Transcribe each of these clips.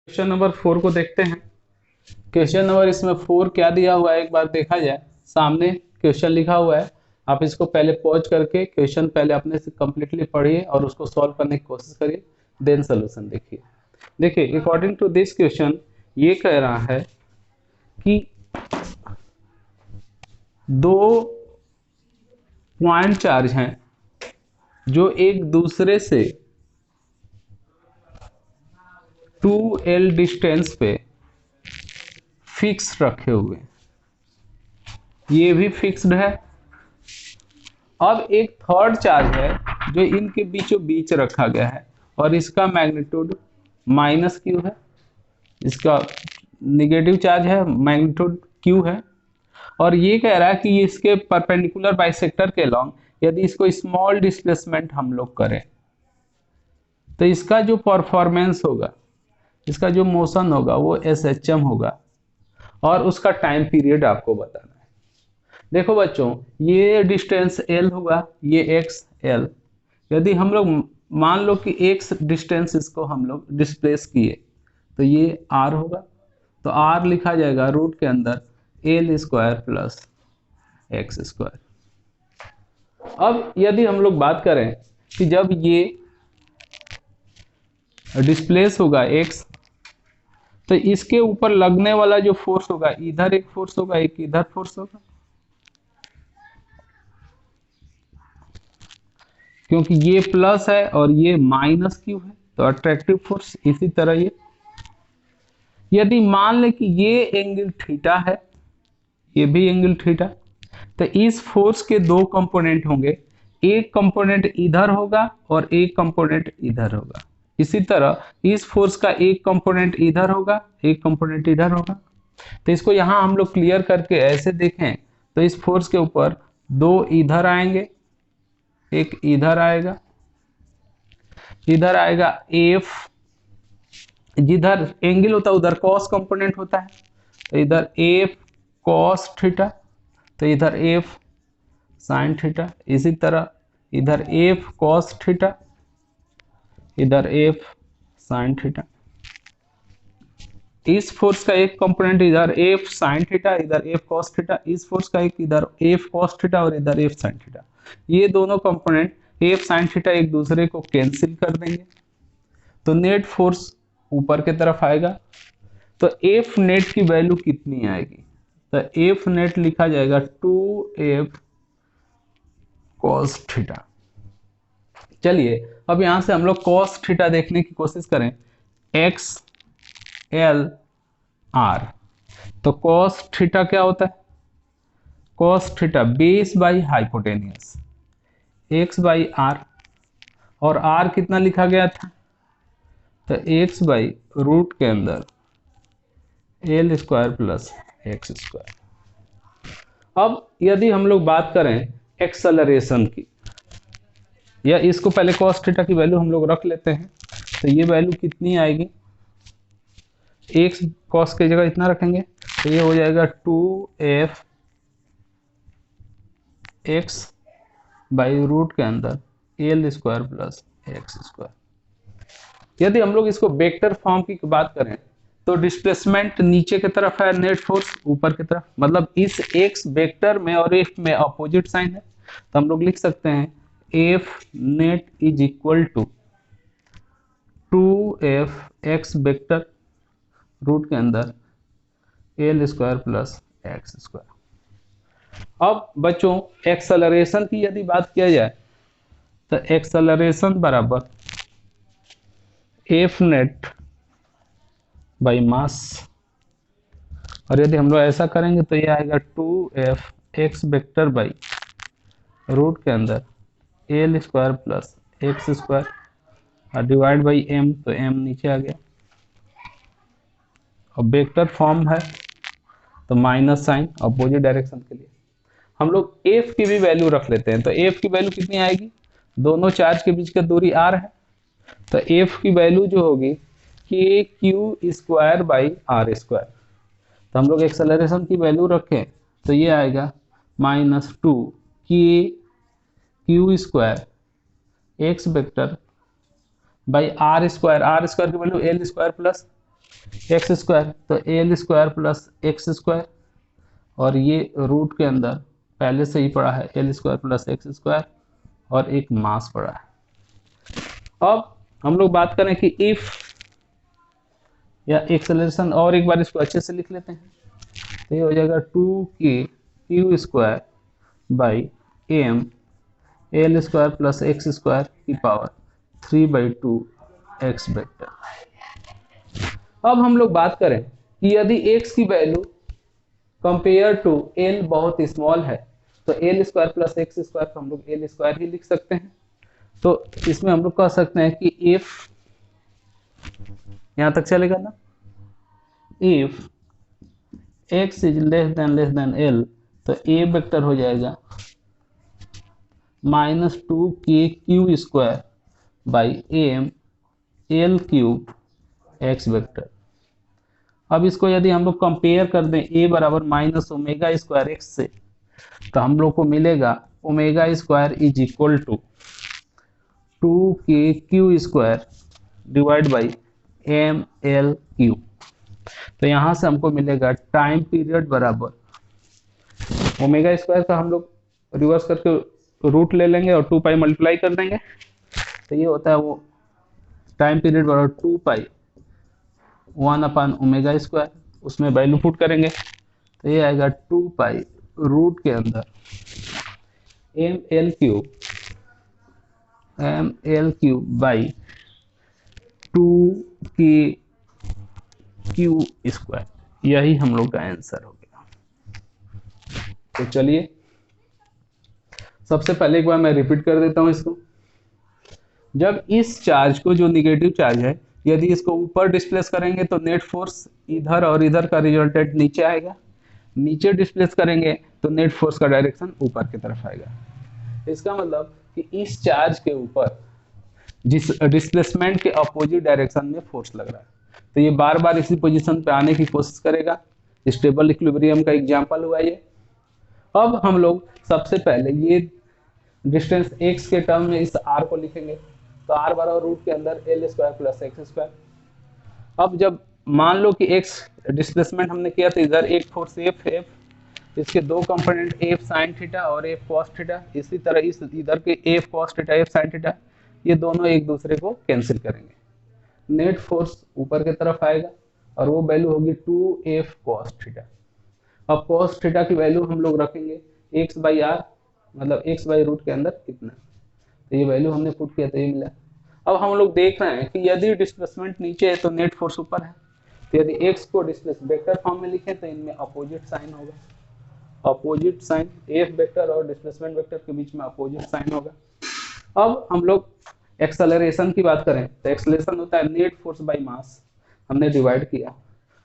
Question number 4 को देखते हैं। क्वेश्चन नंबर इसमें 4 क्या दिया हुआ है एक बार देखा जाए। सामने क्वेश्चन लिखा हुआ है, आप इसको पहले पॉज करके क्वेश्चन पहले अपने से कंप्लीटली पढ़िए और उसको सॉल्व करने की कोशिश करिए, देन सोल्यूशन देखिए। देखिए अकॉर्डिंग टू दिस क्वेश्चन ये कह रहा है कि दो पॉइंट चार्ज हैं जो एक दूसरे से 2L डिस्टेंस पे फिक्स रखे हुए, ये भी फिक्स्ड है। अब एक थर्ड चार्ज है जो इनके बीचों बीच रखा गया है और इसका मैग्नीट्यूड माइनस क्यू है, इसका निगेटिव चार्ज है, मैग्नीट्यूड क्यू है। और ये कह रहा है कि इसके परपेंडिकुलर बाइसेक्टर के लॉन्ग यदि इसको स्मॉल डिस्प्लेसमेंट हम लोग करें तो इसका जो परफॉर्मेंस होगा, इसका जो मोशन होगा वो SHM होगा और उसका टाइम पीरियड आपको बताना है। देखो बच्चों, ये डिस्टेंस L होगा, ये XL। यदि हम लोग मान लो कि X डिस्टेंस इसको हम लोग डिस्प्लेस किए तो ये R होगा, तो R लिखा जाएगा रूट के अंदर L square plus X square. अब यदि हम लोग बात करें कि जब ये डिस्प्लेस होगा X तो इसके ऊपर लगने वाला जो फोर्स होगा, इधर एक फोर्स होगा एक इधर फोर्स होगा, क्योंकि ये प्लस है और ये माइनस क्यू है तो अट्रैक्टिव फोर्स। इसी तरह ये यदि मान ले कि ये एंगल थीटा है, ये भी एंगल थीटा, तो इस फोर्स के दो कंपोनेंट होंगे, एक कंपोनेंट इधर होगा और एक कंपोनेंट इधर होगा। इसी तरह इस फोर्स का एक कंपोनेंट इधर होगा एक कंपोनेंट इधर होगा। तो इसको यहां हम लोग क्लियर करके ऐसे देखें तो इस फोर्स के ऊपर दो इधर आएंगे, एक इधर आएगा, इधर आएगा F, जिधर एंगल होता है उधर कॉस कंपोनेंट होता है तो इधर F कॉस थीटा, तो इधर F साइन थीटा। इसी तरह इधर F कॉस थीटा, इधर F साइन थीटा। इस फोर्स का एक कंपोनेंट इधर F साइन थीटा, इधर F कॉस थीटा। इस फोर्स का एक इधर F कॉस थीटा और इधर F साइन थीटा। ये दोनों कंपोनेंट F साइन थीटा एक दूसरे को कैंसिल कर देंगे तो नेट फोर्स ऊपर की तरफ आएगा। तो F नेट की वैल्यू कितनी आएगी, तो F नेट लिखा जाएगा 2F cos थीटा। चलिए अब यहां से हम लोग cos थीटा देखने की कोशिश करें, x l r। तो cos थीटा क्या होता है, cos theta base by hypotenuse x by r, और r कितना लिखा गया था, तो x बाई रूट के अंदर l square plus X square. अब यदि हम लोग बात करें एक्सेलरेशन की, या इसको पहले cos थीटा की वैल्यू हम लोग रख लेते हैं, तो ये वैल्यू कितनी आएगी, x cos की जगह इतना रखेंगे तो ये हो जाएगा 2f x बाई रूट के अंदर l square plus X square. यदि हम लोग इसको वेक्टर फॉर्म की बात करें तो डिस्प्लेसमेंट नीचे की तरफ है, नेट फोर्स ऊपर की तरफ, मतलब इस x वेक्टर में और f में अपोजिट साइन है, तो हम लोग लिख सकते हैं f net is equal to 2f x vector root के अंदर l square plus X square. अब बच्चों एक्सेलरेशन की यदि बात किया जाए तो एक्सेलरेशन बराबर f नेट बाई मास, और यदि हम लोग ऐसा करेंगे तो ये आएगा 2f x vector by root के अंदर l square plus X square और डिवाइड बाई m, तो m नीचे आ गया। और वेक्टर फॉर्म है तो माइनस साइन अपोजिट डायरेक्शन के लिए। हम लोग f की भी वैल्यू रख लेते हैं, तो f की वैल्यू कितनी आएगी, दोनों चार्ज के बीच की दूरी r है, तो f की वैल्यू जो होगी K Q square by R square. तो हम लोग एक्सेलरेशन की वैल्यू रखें तो ये आएगा -2 K Q square X vector by R square की value l square plus X square, तो L square plus X square, और ये रूट के अंदर पहले से ही पड़ा है L square plus X square, और एक मास पड़ा है। अब हम लोग बात करें कि इफ या एक्सेलरेशन, और एक बार इसको अच्छे से लिख लेते हैं, तो ये हो जाएगा 2k Q square by M L square plus X square की पावर 3/2 एक्स वेक्टर। अब हम लोग बात करें कि यदि x की वैल्यू कंपेयर टू l बहुत स्मॉल है, तो L square plus X square को हम लोग एल स्क्वायर ही लिख सकते हैं। तो इसमें हम लोग कह सकते हैं कि इफ, यहां तक चलेगा ना, if x is less than l, तो a वेक्टर हो जाएगा -2k Q square by M L cube X vector. अब इसको यदि हम लोग कंपेयर कर दें a बराबर माइनस ओमेगा स्क्वायर एक्स से, तो हम लोग को मिलेगा omega square is equal to 2k Q square divide by M L cube. तो यहाँ से हमको मिलेगा टाइम पीरियड बराबर ओमेगा स्क्वायर का हम लोग रिवर्स करके रूट ले लेंगे और 2 पाई मल्टीप्लाई कर देंगे, तो ये होता है वो टाइम पीरियड बराबर 2 पाई 1/ओमेगा स्क्वायर, उसमें वैल्यू पुट करेंगे तो ये आएगा 2 पाई रूट के अंदर M L cube by 2k Q square. यही हम लोग का आंसर हो गया। तो चलिए सबसे पहले एक बार मैं रिपीट कर देता हूं इसको। जब इस चार्ज को, जो निगेटिव चार्ज है, यदि इसको ऊपर डिस्प्लेस करेंगे तो नेट फोर्स इधर और इधर का रिजल्टेंट नीचे आएगा, नीचे डिस्प्लेस करेंगे तो नेट फोर्स का डायरेक्शन ऊपर की तरफ आएगा। इसका मतलब कि इस चार्ज के ऊपर जिस डिस्प्लेसमेंट के अपोजिट डायरेक्शन में फोर्स लग रहा है, तो ये बार बार इसी पोजीशन पे आने की कोशिश करेगा। स्टेबल इक्विलिब्रियम का एग्जांपल हुआ ये। अब हम लोग सबसे पहले ये डिस्टेंस x के टर्म में इस r को लिखेंगे, तो r बराबर रूट के अंदर L square plus X square. अब जब मान लो कि x डिस्प्लेसमेंट हमने किया तो इधर एक फोर्स एफ, इसके दो कंपोनेंट एफ साइन थीटा और एफ कॉस थीटा, इसी तरह इस इधर के F cos theta F sine theta, ये दोनों एक दूसरे को कैंसिल करेंगे, नेट फोर्स ऊपर की तरफ आएगा और वो वैल्यू होगी 2f cos थीटा। अब cos थीटा की वैल्यू हम लोग रखेंगे x/r, मतलब x/रूट के अंदर कितना, तो ये वैल्यू हमने पुट किया तो ये मिला। अब हम लोग देख रहे हैं कि यदि डिस्प्लेसमेंट नीचे है तो नेट फोर्स ऊपर है, तो यदि x को डिस्प्लेस वेक्टर फॉर्म में लिखें तो इनमें अपोजिट साइन होगा, अपोजिट साइन एफ वेक्टर और डिस्प्लेसमेंट वेक्टर के बीच में अपोजिट साइन होगा। अब हम लोग एक्सेलरेशन की बात करें तो एक्सेलरेशन होता है नेट फोर्स बाय मास, हमने डिवाइड किया।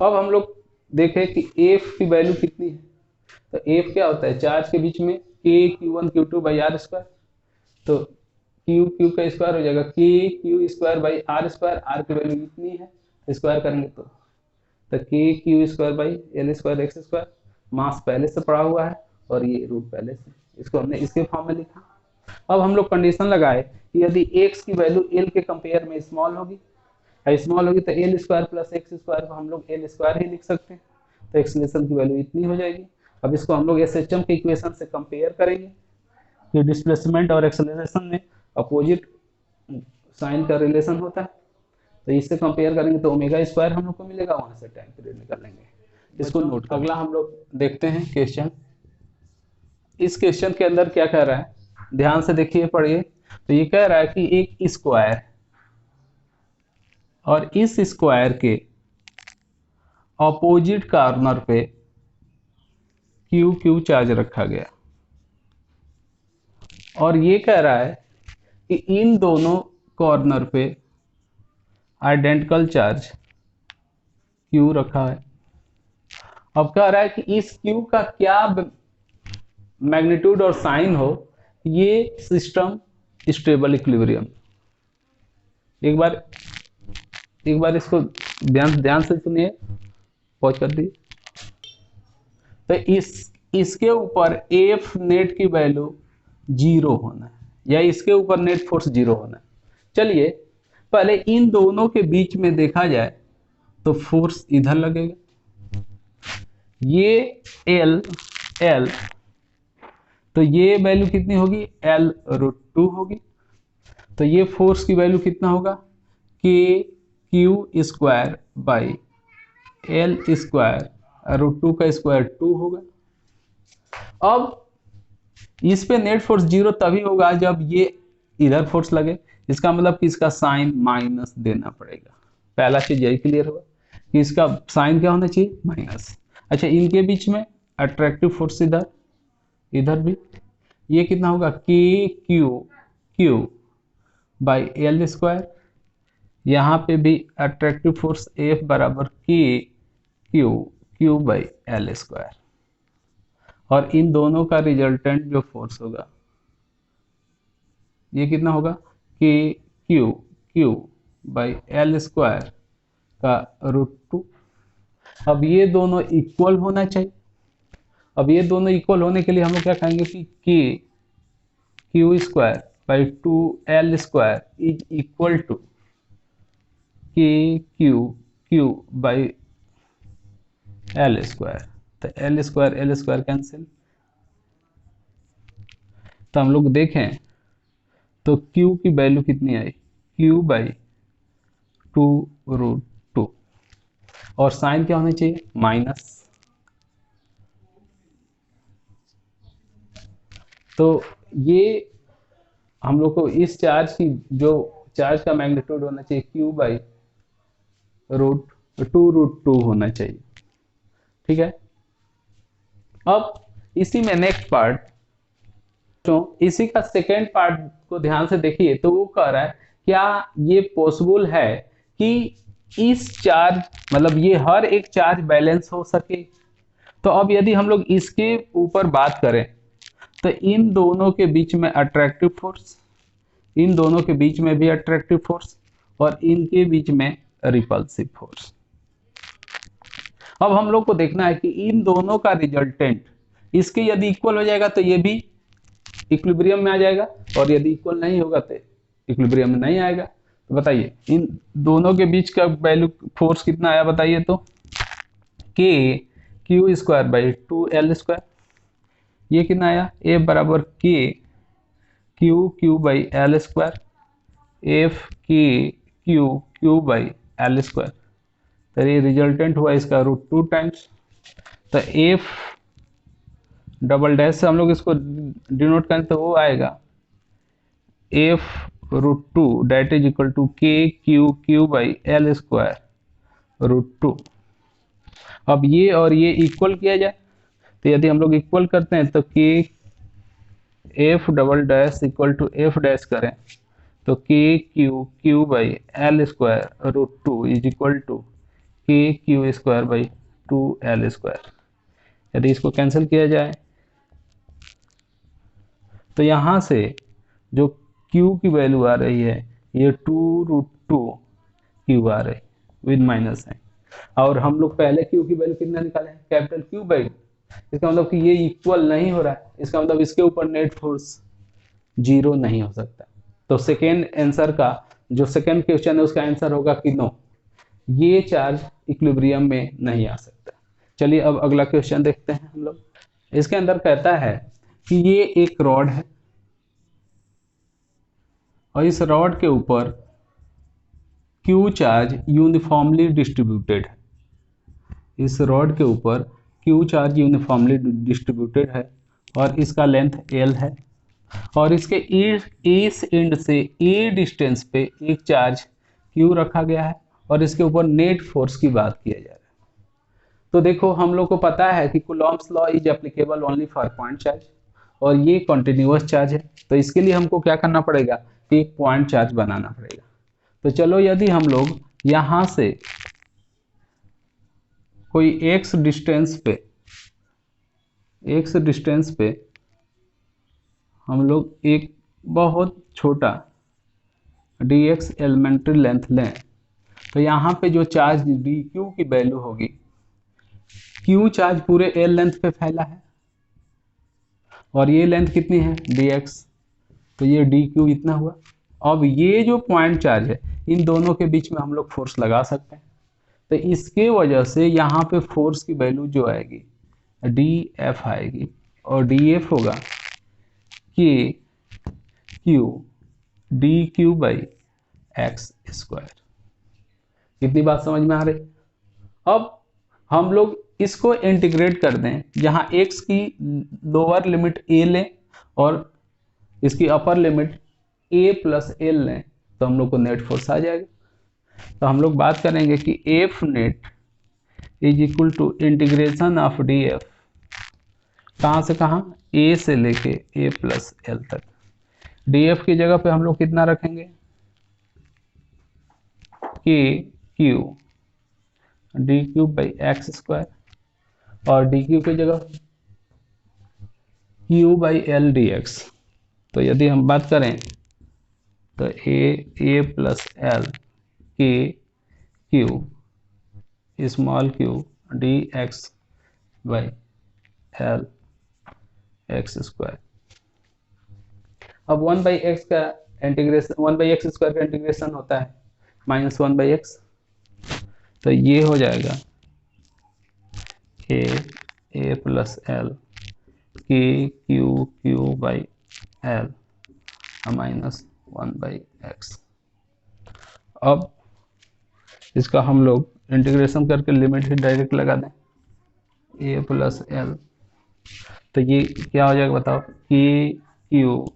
अब हम लोग देखें कि एफ की वैल्यू कितनी है, तो एफ क्या होता है, चार्ज के बीच में K Q1 Q2 by R square, तो Q का स्क्वायर हो जाएगा K Q square by R square, R की वैल्यू इतनी है, स्क्वायर करेंगे तो K Q square by L square X square. Mass पहले से पड़ा हुआ है और ये रूट पहले से, इसको हमने इसके फॉर्म में लिखा। अब हम लोग कंडीशन लगाए कि यदि x की वैल्यू l के कंपेयर में स्मॉल होगी तो L square plus X square को हम लोग एल स्क्वायर ही लिख सकते हैं, तो एक्सेलरेशन की वैल्यू इतनी हो जाएगी। अब इसको हम लोग एसएचएम के इक्वेशन से कंपेयर करेंगे कि डिस्प्लेसमेंट और एक्सेलरेशन में अपोजिट साइन का रिलेशन होता है, तो इससे कंपेयर करेंगे तो ओमेगा स्क्वायर हम लोग को मिलेगा, वहां से टाइम पीरियड निकाल लेंगे। इसको नोट। अगला हम लोग देखते हैं क्वेश्चन। इस क्वेश्चन के अंदर क्या कह रहा है, ध्यान से देखिए पढ़िए। तो ये कह रहा है कि एक स्क्वायर और इस स्क्वायर के ऑपोजिट कॉर्नर पे क्यू चार्ज रखा गया, और ये कह रहा है कि इन दोनों कॉर्नर पे आइडेंटिकल चार्ज क्यू रखा है। अब कह रहा है कि इस क्यू का क्या मैग्नीट्यूड और साइन हो, ये सिस्टम स्टेबल इक्विलिब्रियम। एक बार इसको ध्यान से सुनिए, पॉज कर दी। तो इसके ऊपर एफ नेट की वैल्यू 0 होना है, या इसके ऊपर नेट फोर्स 0 होना है। चलिए पहले इन दोनों के बीच में देखा जाए तो फोर्स इधर लगेगा। ये एल एल, तो ये वैल्यू कितनी होगी, L√2 होगी। तो ये फोर्स की वैल्यू कितना होगा, KQ² बाई L², √2 का स्क्वायर 2 होगा। अब इस पे नेट फोर्स 0 तभी होगा जब ये इधर फोर्स लगे। इसका मतलब कि इसका साइन माइनस देना पड़ेगा। पहला चीज यही क्लियर होगा कि इसका साइन क्या होना चाहिए, माइनस। अच्छा, इनके बीच में अट्रैक्टिव फोर्स इधर, इधर भी ये कितना होगा, KQ बाई L²। यहाँ पे भी अट्रैक्टिव फोर्स F बराबर KQ बाई L²। और इन दोनों का रिजल्टेंट जो फोर्स होगा ये कितना होगा, KQ बाई L² का √2। अब ये दोनों इक्वल होना चाहिए। अब ये दोनों इक्वल होने के लिए हम लोग क्या कहेंगे कि KQ² by 2L² is equal to KQ by L²। तो L² कैंसिल। तो हम लोग देखें तो Q की वैल्यू कितनी आई, Q बाई 2√2, और साइन क्या होना चाहिए, माइनस। तो ये हम लोग को इस चार्ज की, जो चार्ज का मैग्नीट्यूड होना चाहिए Q बाई √2 होना चाहिए। ठीक है। अब इसी में नेक्स्ट पार्ट, तो इसी का सेकेंड पार्ट को ध्यान से देखिए। तो वो कह रहा है क्या ये पॉसिबल है कि इस चार्ज, मतलब ये हर एक चार्ज बैलेंस हो सके। तो अब यदि हम लोग इसके ऊपर बात करें तो इन दोनों के बीच में अट्रैक्टिव फोर्स, इन दोनों के बीच में भी अट्रैक्टिव फोर्स, और इनके बीच में रिपल्सिव फोर्स। अब हम लोग को देखना है कि इन दोनों का रिजल्टेंट इसके यदि इक्वल हो जाएगा तो ये भी इक्विलिब्रियम में आ जाएगा, और यदि इक्वल नहीं होगा तो इक्विलिब्रियम में नहीं आएगा। तो बताइए इन दोनों के बीच का वैल्यू फोर्स कितना आया, बताइए तो, KQ² बाई 2L²। ये कितना आया, F बराबर KQ by L², FKQ by L²। तो ये रिजल्टेंट हुआ इसका √2 टाइम्स। तो F डबल डैश से हम लोग इसको डिनोट करें तो वो आएगा F√2 that is equal to KQ by L² √2। अब ये और ये इक्वल किया जाए, तो यदि हम लोग इक्वल करते हैं तो F double dash equal to F dash करें तो KQ by L² √2 is equal to KQ² by 2L²। यदि इसको कैंसिल किया जाए तो यहाँ से जो Q की वैल्यू आ रही है ये 2√2 Q आ रही विद माइनस है। और हम लोग पहले Q की वैल्यू कितना निकाले हैं, कैपिटल Q बाई। इसका मतलब कि ये इक्वल नहीं हो रहा है, इसका मतलब इसके ऊपर नेट फोर्स 0 नहीं हो सकता। तो सेकेंड आंसर का, जो सेकेंड क्वेश्चन है उसका आंसर होगा कि नो, ये चार्ज इक्विलिब्रियम में नहीं आ सकता। चलिए अब अगला क्वेश्चन देखते हैं हम लोग। इसके अंदर कहता है कि ये एक रॉड है और इस रॉड के ऊपर Q चार्ज यूनिफॉर्मली डिस्ट्रीब्यूटेड है। इस रॉड के ऊपर Q चार्ज यूनिफॉर्मली डिस्ट्रीब्यूटेड है और इसका लेंथ L है, और इसके इस एंड से A डिस्टेंस पे एक चार्ज Q रखा गया है और इसके ऊपर नेट फोर्स की बात किया जा रहा है। तो देखो हम लोग को पता है कि Coulomb's law is applicable only for point charge, और ये कॉन्टिन्यूअस चार्ज है। तो इसके लिए हमको क्या करना पड़ेगा कि एक पॉइंट चार्ज बनाना पड़ेगा। तो चलो यदि हम लोग यहाँ से कोई x डिस्टेंस पे हम लोग एक बहुत छोटा dx एलिमेंट्री लेंथ लें, तो यहाँ पे जो चार्ज dq की वैल्यू होगी, q चार्ज पूरे l लेंथ पे फैला है और ये लेंथ कितनी है dx, तो ये dq इतना हुआ। अब ये जो पॉइंट चार्ज है इन दोनों के बीच में हम लोग फोर्स लगा सकते हैं। तो इसके वजह से यहाँ पे फोर्स की वैल्यू जो आएगी डी एफ आएगी, और डी एफ होगा के Q D Q by X square. कितनी बात समझ में आ रही? अब हम लोग इसको इंटीग्रेट कर दें, जहां x की लोअर लिमिट a लें और इसकी upper limit a plus L लें, तो हम लोग को नेट फोर्स आ जाएगा। तो हम लोग बात करेंगे कि F net is equal to integration of D F, कहाँ से कहाँ, a से लेके a प्लस एल तक। डी एफ की जगह पे हम लोग कितना रखेंगे, K Q D Q by X square, और डी क्यू की जगह Q by L D X. तो यदि हम बात करें तो A plus L K Q small Q D X by L X square. अब 1/x का इंटीग्रेशन, 1/x स्क्वायर का इंटीग्रेशन होता है -1/x, तो ये हो जाएगा ए plus L K Q by L -1/x। अब इसका हम लोग इंटीग्रेशन करके लिमिट ही डायरेक्ट लगा दें, ए प्लस एल, तो ये क्या हो जाएगा बताओ, के Q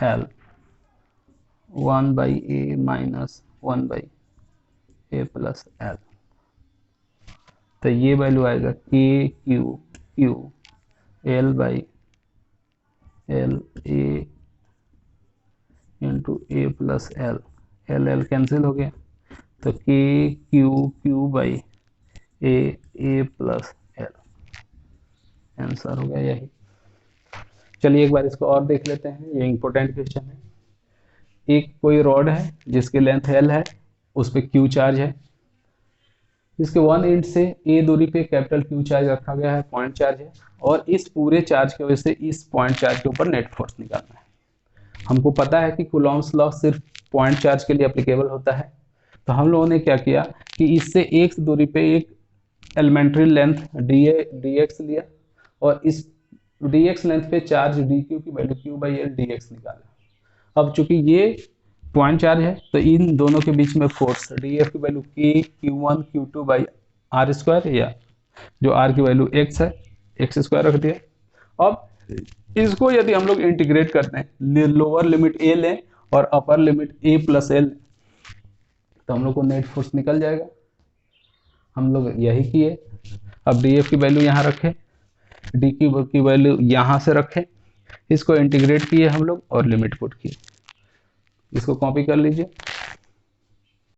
L 1/a minus 1/a plus L. तो ये वैल्यू आएगा के Q L by L A into A plus L, L cancel हो गया, तो K Q by A plus L, answer हो गया यही। चलिए एक बार इसको और देख लेते हैं, ये इंपॉर्टेंट क्वेश्चन है। एक कोई रॉड है जिसकी लेंथ एल है, उस पर क्यू चार्ज है, इसके वन एंड से ए दूरी पे कैपिटल क्यू चार्ज रखा गया है, पॉइंट चार्ज है, और इस पूरे चार्ज की वजह से इस पॉइंट चार्ज के ऊपर नेट फोर्स निकालना है। हमको पता है कि कूलॉम्स लॉ सिर्फ पॉइंट चार्ज के लिए एप्लीकेबल होता है, तो हम लोगों ने क्या किया कि इससे एक दूरी पे एक एलिमेंट्री लेंथ डी एक्स लिया, और इस डी एक्स लेंथ पे चार्ज डी क्यू की value Q by L D x निकाला। अब चूंकि ये पॉइंट चार्ज है, तो इन दोनों के बीच में फोर्स डी एफ की वैल्यू के क्यू1 क्यू2 बाई आर स्क्वायर, या जो आर की वैल्यू एक्स है, एक्स स्क्वायर रख दिया। अब इसको यदि हम लोग इंटीग्रेट करते हैं, लोअर लिमिट ए लें और अपर लिमिट ए प्लस एल, तो हम लोग को नेट फोर्स निकल जाएगा। हम लोग यही किए। अब डी एफ की वैल्यू यहाँ रखें, डी की वैल्यू यहाँ से रखें, इसको इंटीग्रेट किए हम लोग और लिमिट पुट किए। इसको कॉपी कर लीजिए।